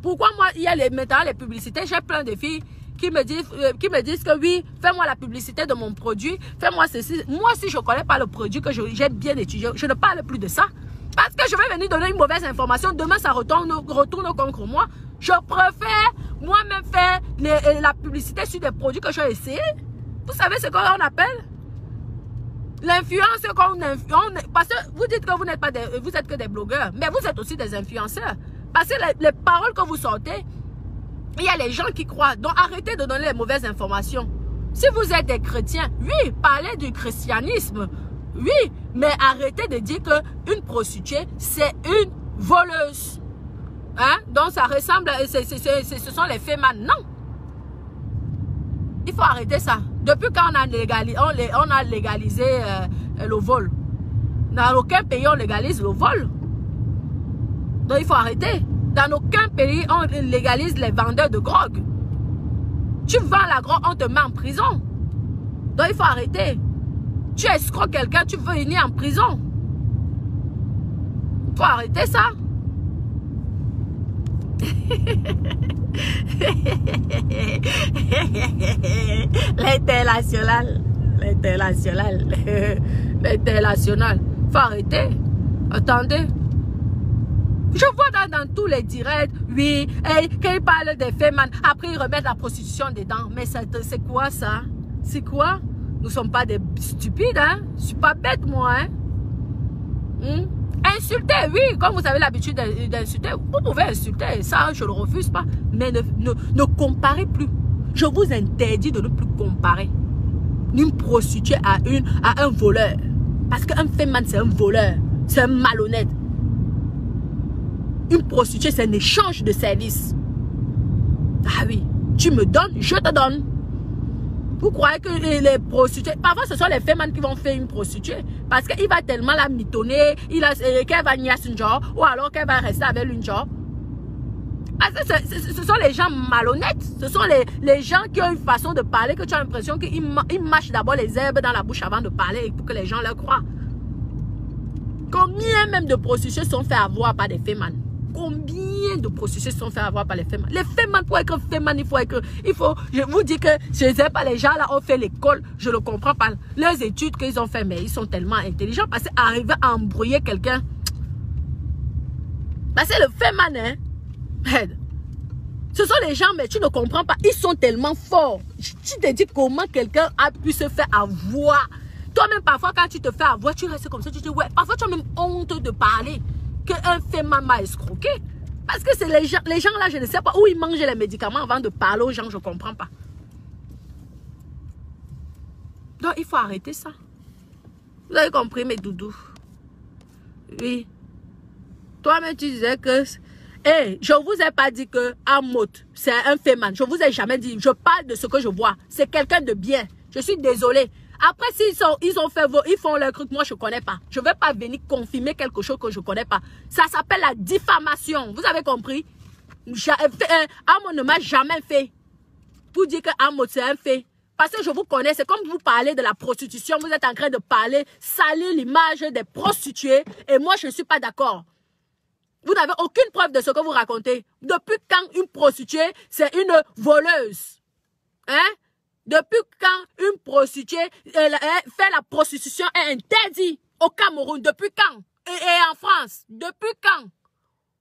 Pourquoi moi, il y a maintenant les publicités, j'ai plein de filles qui me disent que oui, fais-moi la publicité de mon produit, fais-moi ceci. Moi, si je ne connais pas le produit que j'ai bien étudié, je ne parle plus de ça. Parce que je vais venir donner une mauvaise information. Demain, ça retourne contre moi. Je préfère moi-même faire la publicité sur des produits que j'ai essayé. Vous savez ce qu'on appelle l'influence. Parce que vous dites que vous n'êtes pas vous êtes que des blogueurs. Mais vous êtes aussi des influenceurs. Parce que les paroles que vous sortez, il y a les gens qui croient. Donc arrêtez de donner les mauvaises informations. Si vous êtes des chrétiens, oui, parlez du christianisme. Oui, mais arrêtez de dire qu'une prostituée, c'est une voleuse. Hein? Donc, ça ressemble, ce sont les fémans. Non. Il faut arrêter ça. Depuis quand on a légalisé le vol. Dans aucun pays, on légalise le vol. Donc, il faut arrêter. Dans aucun pays, on légalise les vendeurs de drogue. Tu vends la drogue, on te met en prison. Donc, il faut arrêter. Tu escroques quelqu'un, tu veux venir en prison. Il faut arrêter ça. L'international. L'international. L'international. Il faut arrêter. Attendez. Je vois dans tous les directs, oui, quand ils parlent des féminin, après ils remettent la prostitution dedans. Mais c'est quoi ça? C'est quoi? Nous ne sommes pas des stupides, hein? Je ne suis pas bête, moi, hein? Insulter, oui, comme vous avez l'habitude d'insulter, vous pouvez insulter, ça, je ne le refuse pas. Mais ne comparez plus. Je vous interdis de ne plus comparer une prostituée à un voleur. Parce qu'un féminin, c'est un voleur, c'est un malhonnête. Une prostituée, c'est un échange de services. Ah oui, tu me donnes, je te donne. Vous croyez que les prostituées, parfois ce sont les femmes qui vont faire une prostituée. Parce qu'il va tellement la mitonner, qu'elle va nier une job, ou alors qu'elle va rester avec une job. Parce que ce sont les gens malhonnêtes. Ce sont les gens qui ont une façon de parler que tu as l'impression qu'ils mâchent d'abord les herbes dans la bouche avant de parler pour que les gens leur croient. Combien même de prostituées sont fait avoir par des femmes? Combien de prostituées sont fait avoir par les femmes? Les femmes, pour être femmes, je vous dis que je ne sais pas, les gens là ont fait l'école, je ne comprends pas leurs études qu'ils ont fait, mais ils sont tellement intelligents parce qu'arriver à embrouiller quelqu'un, parce que le féminin, hein, ce sont les gens, mais tu ne comprends pas, ils sont tellement forts. Tu te dis comment quelqu'un a pu se faire avoir. Toi-même, parfois, quand tu te fais avoir, tu restes comme ça, tu te dis, ouais, parfois tu as même honte de parler qu'un féminin m'a escroqué. Parce que c'est les gens là, je ne sais pas où ils mangent les médicaments avant de parler aux gens, je ne comprends pas. Donc, il faut arrêter ça. Vous avez compris, mes doudous? Oui. Toi-même, tu disais que... Hey, je ne vous ai pas dit que Amot, c'est un féminin. Je ne vous ai jamais dit. Je parle de ce que je vois. C'est quelqu'un de bien. Je suis désolée. Après, ils font leur truc, moi je ne connais pas. Je ne vais pas venir confirmer quelque chose que je ne connais pas. Ça s'appelle la diffamation. Vous avez compris? Amot ne m'a jamais fait pour dire que Amot c'est un fait. Parce que je vous connais, c'est comme vous parlez de la prostitution. Vous êtes en train de parler, salir l'image des prostituées. Et moi, je ne suis pas d'accord. Vous n'avez aucune preuve de ce que vous racontez. Depuis quand une prostituée, c'est une voleuse? Hein? Depuis quand une prostituée fait la prostitution est interdit au Cameroun? Depuis quand? Et en France? Depuis quand?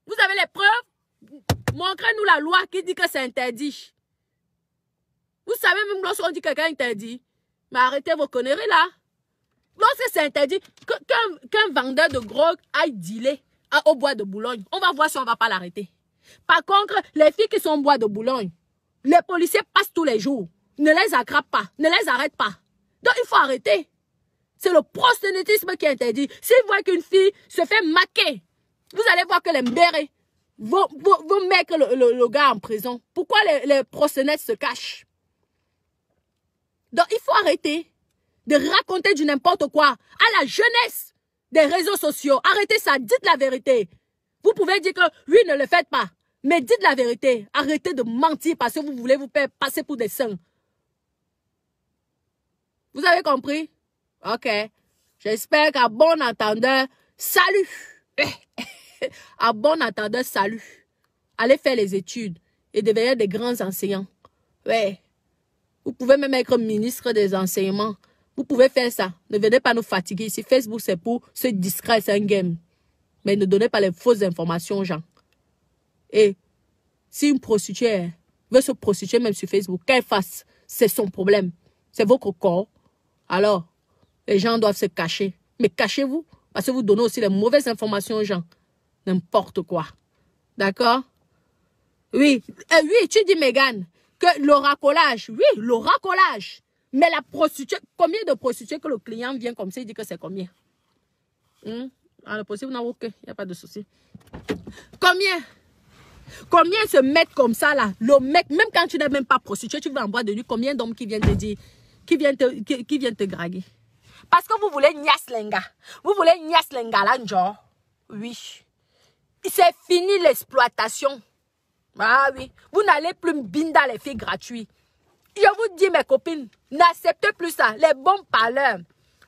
Vous avez les preuves? Montrez-nous la loi qui dit que c'est interdit. Vous savez même lorsqu'on dit que quelqu'un est interdit. Mais arrêtez vos conneries là. Lorsque c'est interdit, qu'un vendeur de drogue aille dealer au bois de Boulogne, on va voir si on ne va pas l'arrêter. Par contre, les filles qui sont au bois de Boulogne, les policiers passent tous les jours. Ne les attrape pas, ne les arrête pas. Donc, il faut arrêter. C'est le prosélytisme qui est interdit. Si vous voyez qu'une fille se fait maquer, vous allez voir que les mbérés vont mettre le gars en prison. Pourquoi les prosélytes se cachent? Donc, il faut arrêter de raconter du n'importe quoi à la jeunesse des réseaux sociaux. Arrêtez ça, dites la vérité. Vous pouvez dire que oui, ne le faites pas. Mais dites la vérité. Arrêtez de mentir parce que vous voulez vous faire passer pour des saints. Vous avez compris? Ok. J'espère qu'à bon entendeur, salut. À bon entendeur, salut. Allez faire les études et devenir des grands enseignants. Ouais. Vous pouvez même être ministre des enseignements. Vous pouvez faire ça. Ne venez pas nous fatiguer ici. Facebook, c'est pour se distraire, c'est un game. Mais ne donnez pas les fausses informations aux gens. Et si une prostituée veut se prostituer même sur Facebook, qu'elle fasse, c'est son problème. C'est votre corps. Alors, les gens doivent se cacher. Mais cachez-vous, parce que vous donnez aussi les mauvaises informations aux gens. N'importe quoi. D'accord? Oui. Oui, tu dis, Mégane, que l'oracolage, oui, l'oracolage. Mais la prostituée, combien de prostituées que le client vient comme ça, il dit que c'est combien? Alors, possible, non, ok, il n'y a pas de souci. Combien? Combien se mettent comme ça là? Le mec, même quand tu n'es même pas prostitué, tu vas en boîte de nuit, combien d'hommes qui viennent te dire, qui viennent te draguer? Parce que vous voulez Nyaslenga. Vous voulez Nyaslenga là, genre. Oui. C'est fini l'exploitation. Ah oui. Vous n'allez plus me binda les filles gratuites. Je vous dis, mes copines, n'acceptez plus ça. Les bons parleurs.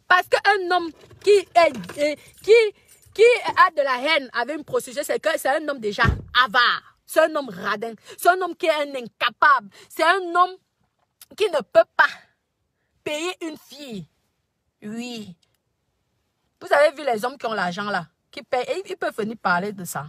Parce qu'un homme qui a de la haine avec une prostituée, c'est que c'est un homme déjà avare. C'est un homme radin. C'est un homme qui est un incapable. C'est un homme qui ne peut pas payer une fille. Oui. Vous avez vu les hommes qui ont l'argent là, qui payent, et ils peuvent venir parler de ça.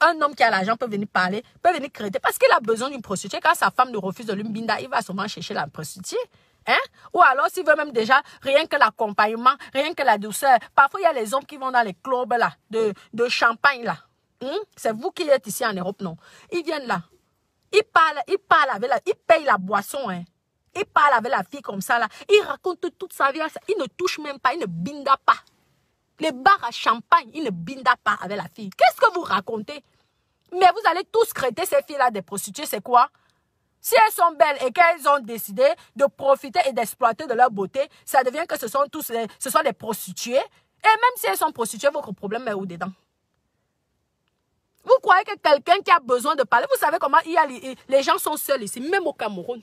Un homme qui a l'argent peut venir parler, peut venir créer, parce qu'il a besoin d'une prostituée. Quand sa femme ne refuse de lui binda, il va souvent chercher la prostituée. Hein? Ou alors s'il veut même déjà rien que l'accompagnement, rien que la douceur. Parfois il y a les hommes qui vont dans les clubs là, de champagne là. C'est vous qui êtes ici en Europe, non? Ils viennent là. Ils parlent avec la, ils payent la boisson, hein. Il parle avec la fille comme ça, là. Il raconte toute sa vie. Il ne touche même pas, il ne binda pas. Les bars à champagne, il ne binda pas avec la fille. Qu'est-ce que vous racontez? Mais vous allez tous traiter ces filles-là des prostituées, c'est quoi? Si elles sont belles et qu'elles ont décidé de profiter et d'exploiter de leur beauté, ça devient que ce sont des prostituées. Et même si elles sont prostituées, votre problème est où dedans? Vous croyez que quelqu'un qui a besoin de parler, vous savez comment les gens sont seuls ici, même au Cameroun.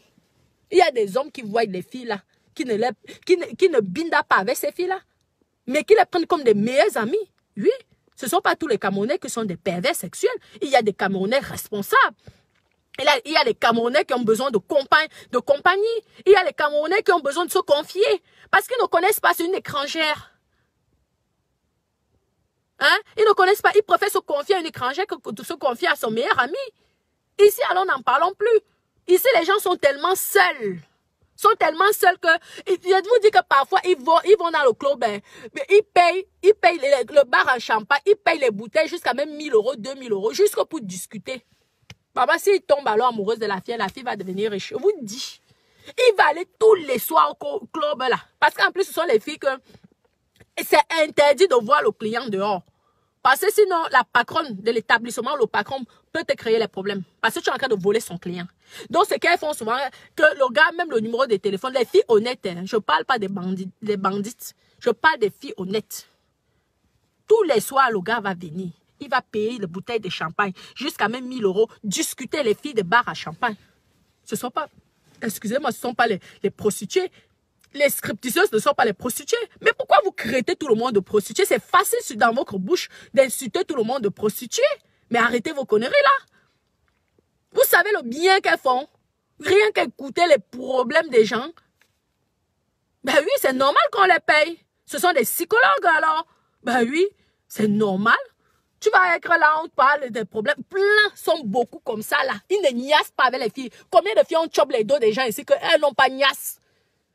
Il y a des hommes qui voient les filles là, qui ne bindent pas avec ces filles là, mais qui les prennent comme des meilleurs amis. Oui, ce ne sont pas tous les Camerounais qui sont des pervers sexuels. Il y a des Camerounais responsables. Il y a les Camerounais qui ont besoin de compagnie. Il y a les Camerounais qui ont besoin de se confier. Parce qu'ils ne connaissent pas, c'est une étrangère. Hein? Ils ne connaissent pas, ils préfèrent se confier à une étrangère que de se confier à son meilleur ami. Ici, alors, n'en parlons plus. Ici, les gens sont tellement seuls. Sont tellement seuls que, je vous dis que parfois, ils vont dans le club, ils payent le bar en champagne, ils payent les bouteilles jusqu'à même 1 000 €, 2 000 €, juste pour discuter. Papa, s'il tombe alors amoureuse de la fille va devenir riche. Je vous dis, il va aller tous les soirs au club là. Parce qu'en plus, ce sont les filles que c'est interdit de voir le client dehors. Parce que sinon, la patronne de l'établissement, le patron peut te créer les problèmes. Parce que tu es en train de voler son client. Donc, ce qu'elles font souvent, que le gars, même le numéro de téléphone, les filles honnêtes, hein, je ne parle pas des bandites, je parle des filles honnêtes. Tous les soirs, le gars va venir. Il va payer les bouteilles de champagne, jusqu'à même 1 000 €, discuter les filles de bar à champagne. Ce ne sont pas, excusez-moi, ce ne sont pas les prostituées. Les scriptisseuses ne sont pas les prostituées. Mais pourquoi vous créez tout le monde de prostituées? C'est facile dans votre bouche d'insulter tout le monde de prostituées. Mais arrêtez vos conneries là. Vous savez le bien qu'elles font. Rien qu'écouter les problèmes des gens. Ben oui, c'est normal qu'on les paye. Ce sont des psychologues alors. Ben oui, c'est normal. Tu vas être là, on te parle des problèmes. Plein sont beaucoup comme ça là. Ils ne niassent pas avec les filles. Combien de filles ont chopé les dos des gens ici qu'elles n'ont pas niasse?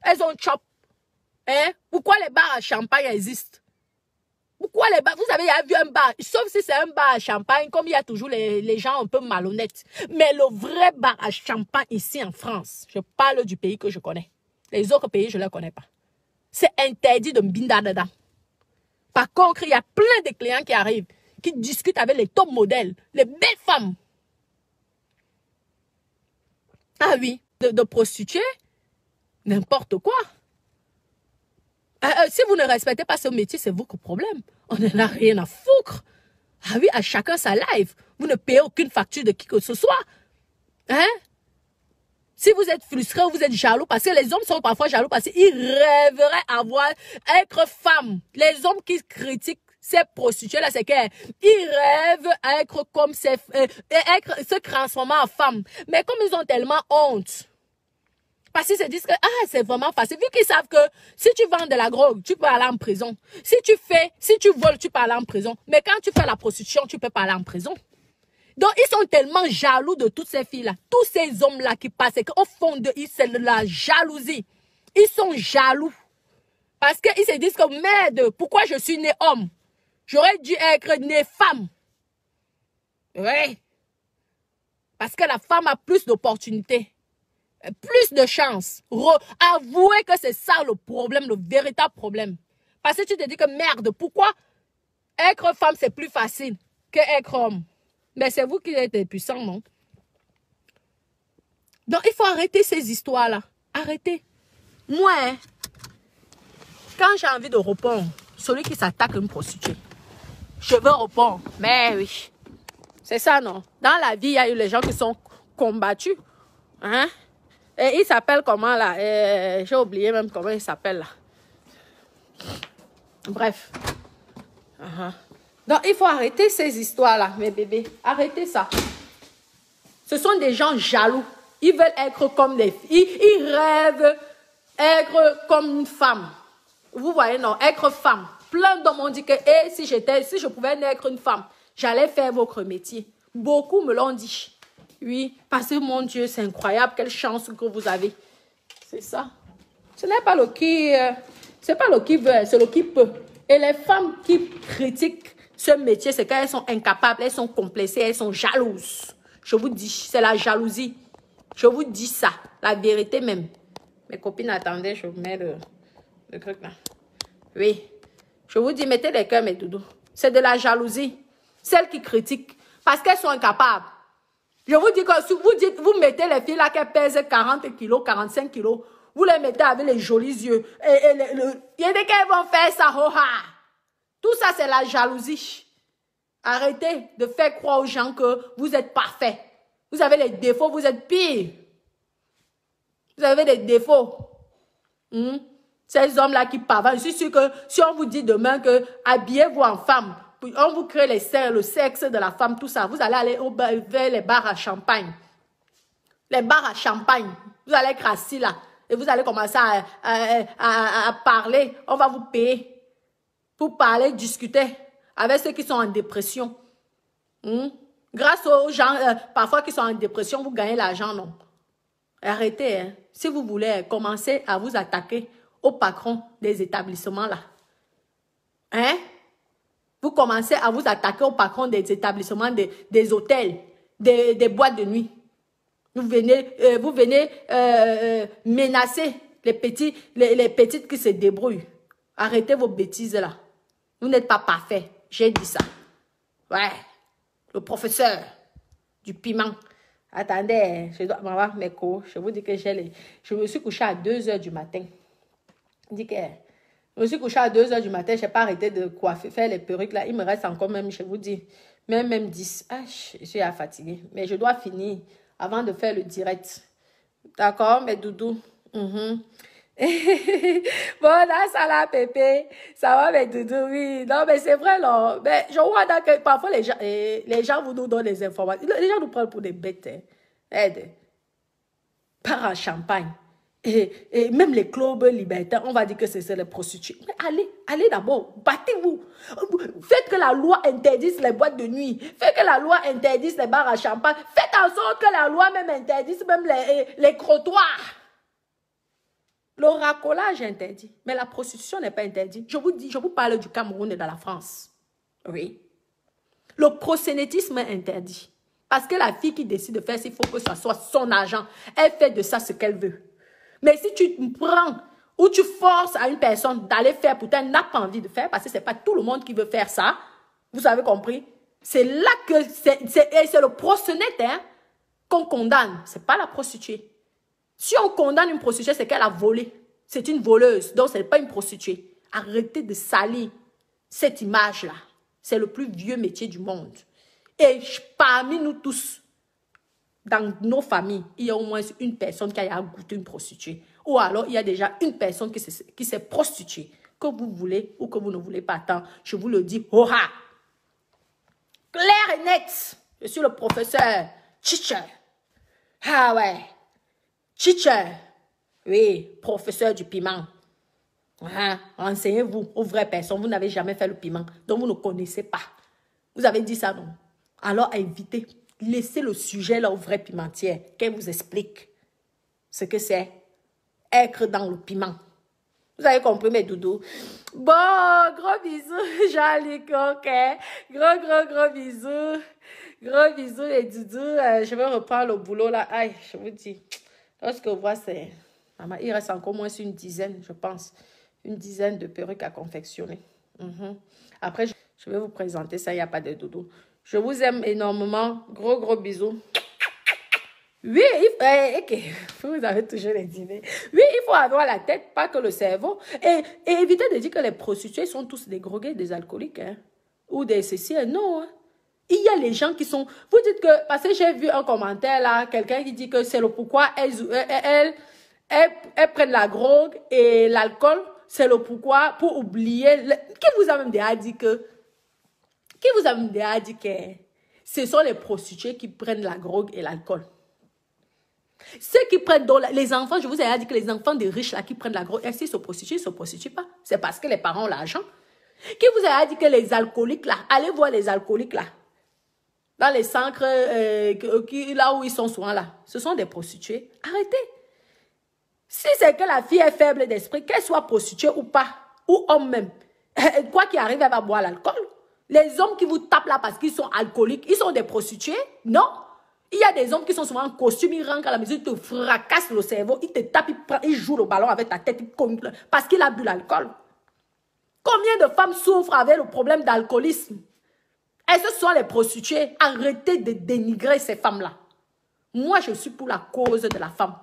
Elles ont chop. Hein? Pourquoi les bars à champagne existent? Pourquoi les bars? Vous avez vu un bar, sauf si c'est un bar à champagne, comme il y a toujours les gens un peu malhonnêtes. Mais le vrai bar à champagne ici en France, je parle du pays que je connais. Les autres pays, je ne les connais pas. C'est interdit de me binder dedans. Par contre, il y a plein de clients qui arrivent, qui discutent avec les top modèles, les belles femmes. Ah oui, de prostituées. N'importe quoi. Si vous ne respectez pas ce métier, c'est votre problème. On n'en a rien à foutre. Ah oui, à chacun sa life. Vous ne payez aucune facture de qui que ce soit. Hein? Si vous êtes frustré ou vous êtes jaloux, parce que les hommes sont parfois jaloux parce qu'ils rêveraient être femme. Les hommes qui critiquent ces prostituées-là, c'est qu'ils rêvent à être comme se transformer en femme. Mais comme ils ont tellement honte, parce qu'ils se disent que c'est vraiment facile. Vu qu'ils savent que si tu vends de la drogue, tu peux aller en prison. Si tu voles, tu peux aller en prison. Mais quand tu fais la prostitution, tu peux pas aller en prison. Donc, ils sont tellement jaloux de toutes ces filles-là. Tous ces hommes-là qui passent, au fond de eux, c'est de la jalousie. Ils sont jaloux. Parce qu'ils se disent que merde, pourquoi je suis né homme? J'aurais dû être né femme. Oui. Parce que la femme a plus d'opportunités. Plus de chance. Avouez que c'est ça le problème, le véritable problème. Parce que tu te dis que merde, pourquoi être femme c'est plus facile que être homme? Mais c'est vous qui êtes puissant, non? Donc, il faut arrêter ces histoires-là. Arrêtez. Moi, hein, quand j'ai envie de répondre, celui qui s'attaque à une prostituée, je veux répondre. Mais oui, c'est ça, non? Dans la vie, il y a eu les gens qui sont combattus. Hein? Et il s'appelle comment, là? J'ai oublié même comment il s'appelle, là. Bref. Donc, il faut arrêter ces histoires-là, mes bébés. Arrêtez ça. Ce sont des gens jaloux. Ils veulent être comme des filles. Ils rêvent être comme une femme. Vous voyez, non? Être femme. Plein d'hommes ont dit que si je pouvais être une femme, j'allais faire votre métier. Beaucoup me l'ont dit. Oui, parce que mon Dieu, c'est incroyable. Quelle chance que vous avez. C'est ça. Ce n'est pas le qui... c'est pas le qui veut, c'est le qui peut. Et les femmes qui critiquent ce métier, c'est qu'elles sont incapables, elles sont complexées, elles sont jalouses. Je vous dis, c'est la jalousie. Je vous dis ça, la vérité même. Mes copines, attendez, je vous mets le truc là. Oui. Je vous dis, mettez les cœurs, mes doudous. C'est de la jalousie. Celles qui critiquent, parce qu'elles sont incapables. Je vous dis que si vous mettez les filles là qui pèsent 40 kilos, 45 kilos, vous les mettez avec les jolis yeux. Il y a des qu'elles vont faire ça. Tout ça, c'est la jalousie. Arrêtez de faire croire aux gens que vous êtes parfaits. Vous avez les défauts, vous êtes pire. Vous avez des défauts. Ces hommes-là qui parlent. Je suis sûr que si on vous dit demain que habillez-vous en femme, on vous crée le sexe de la femme, tout ça, vous allez aller vers les bars à champagne. Les bars à champagne. Vous allez être assis là. Et vous allez commencer à parler. On va vous payer pour parler, discuter avec ceux qui sont en dépression. Grâce aux gens, parfois qui sont en dépression, vous gagnez l'argent, non? Arrêtez, hein. Si vous voulez, commencez à vous attaquer au patron des établissements là. Hein? Vous commencez à vous attaquer au patron des établissements, des hôtels, des boîtes de nuit. Vous venez menacer les petites qui se débrouillent. Arrêtez vos bêtises là. Vous n'êtes pas parfait. J'ai dit ça. Ouais. Le professeur du piment. Attendez, je dois avoir mes cours. Je vous dis que je me suis couché à 2 h du matin. Je me suis couché à 2 h du matin. Je n'ai pas arrêté de coiffer, faire les perruques là. Il me reste encore même, je vous dis, même 10. Ah, je suis fatiguée. Mais je dois finir avant de faire le direct. D'accord, mes doudous? Bon, là, ça là, Pépé. Ça va, mes doudous, oui. Non, mais c'est vrai, là. Mais je vois que parfois, les gens vous nous donnent des informations. Les gens nous prennent pour des bêtes. Aide. Par en champagne. Et même les clubs libertaires, on va dire que c'est les prostituées. Mais allez d'abord, battez-vous. Faites que la loi interdise les boîtes de nuit. Faites que la loi interdise les bars à champagne. Faites en sorte que la loi même interdise même les crottoirs. Le racolage est interdit, mais la prostitution n'est pas interdite. Je vous dis, je vous parle du Cameroun et de la France. Oui. Le proxénétisme est interdit. Parce que la fille qui décide de faire, il faut que ça soit son argent. Elle fait de ça ce qu'elle veut. Mais si tu prends ou tu forces à une personne d'aller faire, pourtant elle n'a pas envie de faire, parce que ce n'est pas tout le monde qui veut faire ça, vous avez compris? C'est là que c'est le proxénète qu'on condamne. Ce n'est pas la prostituée. Si on condamne une prostituée, c'est qu'elle a volé. C'est une voleuse, donc ce n'est pas une prostituée. Arrêtez de salir cette image-là. C'est le plus vieux métier du monde. Et parmi nous tous, dans nos familles, il y a au moins une personne qui a goûté une prostituée. Ou alors, il y a déjà une personne qui s'est prostituée. Que vous voulez ou que vous ne voulez pas tant, je vous le dis, hurrah! Clair et net. Je suis le professeur Teacher. Ah ouais. Teacher. Oui, professeur du piment. Enseignez-vous aux vraies personnes. Vous n'avez jamais fait le piment, donc vous ne connaissez pas. Vous avez dit ça, non? Alors, évitez. Laissez le sujet là aux vraies pimentières. Qu'elle vous explique ce que c'est être dans le piment. Vous avez compris, mes doudous? Bon, gros bisous, Jean-Luc, ok. Gros bisous. Gros bisous, les doudous. Je vais reprendre le boulot là. Aïe, je vous dis. Lorsque vous voyez, c'est... Il reste encore moins une dizaine, je pense. Une dizaine de perruques à confectionner. Après, je vais vous présenter ça. Il n'y a pas de doudou. Je vous aime énormément. Gros, gros bisous. Oui, ok, vous avez toujours les idées. Oui, il faut avoir la tête, pas que le cerveau. Et éviter de dire que les prostituées sont tous des drogués, des alcooliques, hein, ou des ceci. Non, hein. Il y a les gens qui sont... Vous dites que... Parce que j'ai vu un commentaire là, quelqu'un qui dit que c'est le pourquoi elles prennent la drogue et l'alcool, c'est le pourquoi pour oublier... Qui vous a même déjà dit que... Qui vous a même déjà dit que ce sont les prostituées qui prennent la drogue et l'alcool? Ceux qui prennent les enfants, je vous ai dit que les enfants des riches là qui prennent la drogue, est-ce qu'ils se prostituent, ils ne se prostituent pas. C'est parce que les parents ont l'argent. Qui vous a dit que les alcooliques là, allez voir les alcooliques là, dans les centres là où ils sont souvent là, ce sont des prostituées. Arrêtez. Si c'est que la fille est faible d'esprit, qu'elle soit prostituée ou pas, ou homme même, quoi qu'il arrive, elle va boire l'alcool. Les hommes qui vous tapent là parce qu'ils sont alcooliques, ils sont des prostituées? Non. Il y a des hommes qui sont souvent en costume, ils rentrent à la maison, ils te fracassent le cerveau, ils te tapent, ils jouent le ballon avec ta tête, parce qu'il a bu l'alcool. Combien de femmes souffrent avec le problème d'alcoolisme? Est-ce que ce sont les prostituées? Arrêtez de dénigrer ces femmes-là. Moi, je suis pour la cause de la femme.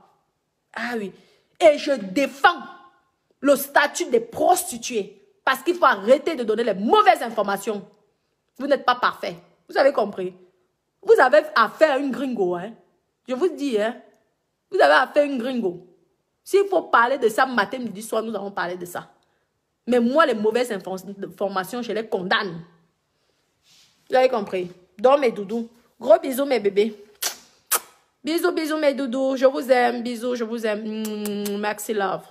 Ah oui. Et je défends le statut des prostituées. Parce qu'il faut arrêter de donner les mauvaises informations. Vous n'êtes pas parfait. Vous avez compris? Vous avez affaire à une gringo, hein? Je vous dis, hein? Vous avez affaire à une gringo. S'il faut parler de ça matin, midi, soir, nous allons parler de ça. Mais moi, les mauvaises informations, je les condamne. Vous avez compris? Donc, mes doudous. Gros bisous, mes bébés. Bisous, bisous, mes doudous. Je vous aime. Bisous, je vous aime. Maxi love.